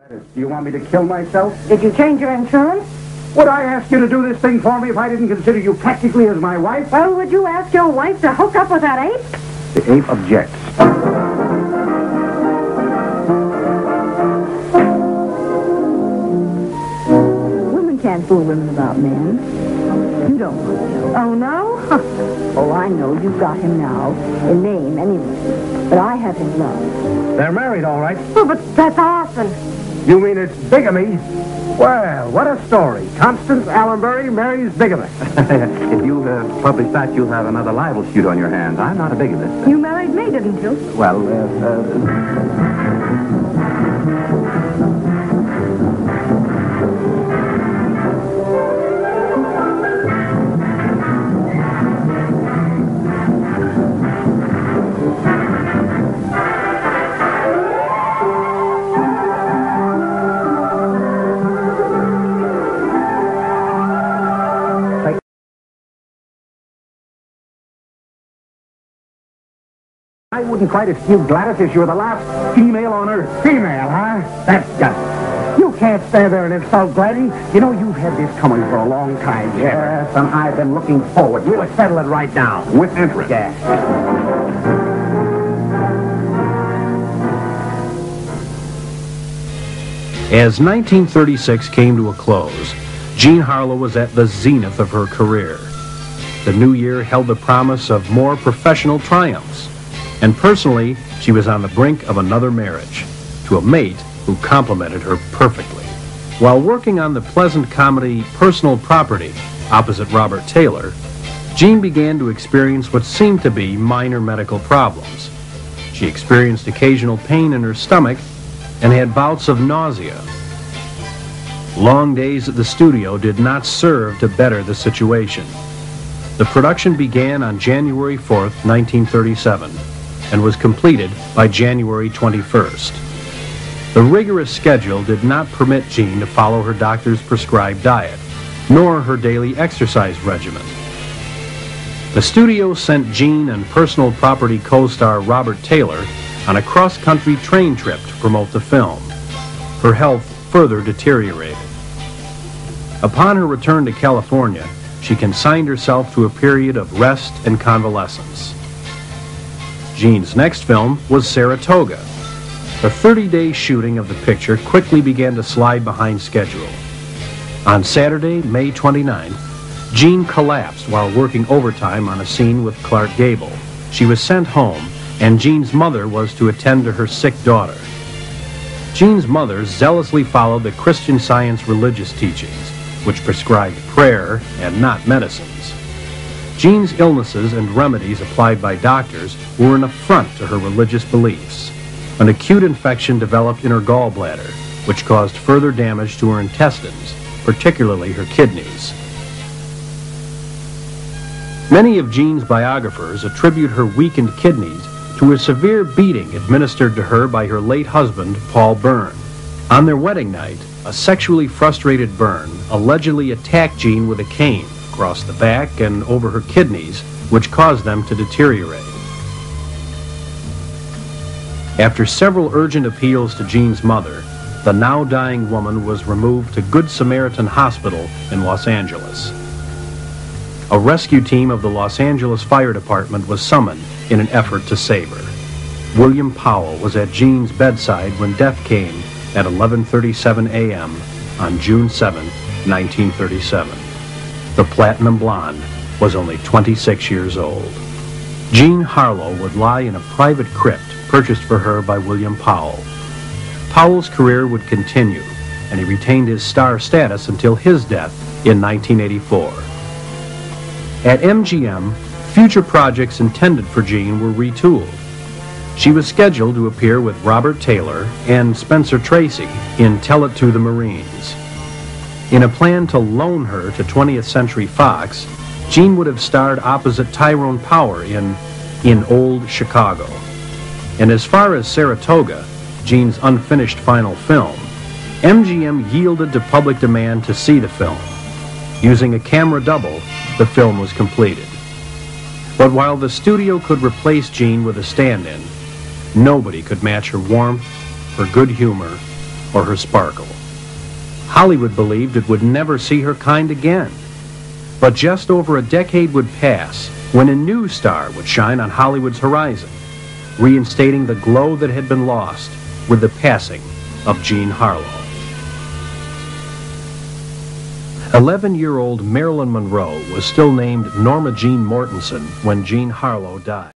Do you want me to kill myself? Did you change your insurance? Would I ask you to do this thing for me if I didn't consider you practically as my wife? Well, would you ask your wife to hook up with that ape? The ape objects. Women can't fool women about men. You don't know. Oh, no? Oh, I know. You've got him now. In name, anyway. But I have his love. They're married, all right. Oh, but that's arson. You mean it's bigamy? Well, what a story. Constance Allenbury marries bigamy. If you publish that, you'll have another libel suit on your hands. I'm not a bigamist. You married me, didn't you? Well, I wouldn't try to steal Gladys if she were the last female on Earth. Female, huh? That's just... You can't stand there and insult Gladys. You know, you've had this coming for a long time. Yes, and I've been looking forward. We'll settle it right now. With interest. Yeah. As 1936 came to a close, Jean Harlow was at the zenith of her career. The new year held the promise of more professional triumphs. And personally, she was on the brink of another marriage, to a mate who complimented her perfectly. While working on the pleasant comedy Personal Property, opposite Robert Taylor, Jean began to experience what seemed to be minor medical problems. She experienced occasional pain in her stomach and had bouts of nausea. Long days at the studio did not serve to better the situation. The production began on January 4th, 1937. And was completed by January 21st. The rigorous schedule did not permit Jean to follow her doctor's prescribed diet, nor her daily exercise regimen. The studio sent Jean and Personal Property co-star Robert Taylor on a cross-country train trip to promote the film. Her health further deteriorated. Upon her return to California, she consigned herself to a period of rest and convalescence. Jean's next film was Saratoga. The 30-day shooting of the picture quickly began to slide behind schedule. On Saturday, May 29th, Jean collapsed while working overtime on a scene with Clark Gable. She was sent home, and Jean's mother was to attend to her sick daughter. Jean's mother zealously followed the Christian Science religious teachings, which prescribed prayer and not medicines. Jean's illnesses and remedies applied by doctors were an affront to her religious beliefs. An acute infection developed in her gallbladder, which caused further damage to her intestines, particularly her kidneys. Many of Jean's biographers attribute her weakened kidneys to a severe beating administered to her by her late husband, Paul Byrne. On their wedding night, a sexually frustrated Byrne allegedly attacked Jean with a cane across the back and over her kidneys, which caused them to deteriorate. After several urgent appeals to Jean's mother, the now dying woman was removed to Good Samaritan Hospital in Los Angeles. A rescue team of the Los Angeles Fire Department was summoned in an effort to save her. William Powell was at Jean's bedside when death came at 11:37 a.m. on June 7, 1937. The Platinum Blonde was only 26 years old. Jean Harlow would lie in a private crypt purchased for her by William Powell. Powell's career would continue, and he retained his star status until his death in 1984. At MGM, future projects intended for Jean were retooled. She was scheduled to appear with Robert Taylor and Spencer Tracy in Tell It to the Marines. In a plan to loan her to 20th Century Fox, Jean would have starred opposite Tyrone Power in Old Chicago. And as far as Saratoga, Jean's unfinished final film, MGM yielded to public demand to see the film. Using a camera double, the film was completed. But while the studio could replace Jean with a stand-in, nobody could match her warmth, her good humor, or her sparkle. Hollywood believed it would never see her kind again. But just over a decade would pass when a new star would shine on Hollywood's horizon, reinstating the glow that had been lost with the passing of Jean Harlow. 11-year-old Marilyn Monroe was still named Norma Jean Mortensen when Jean Harlow died.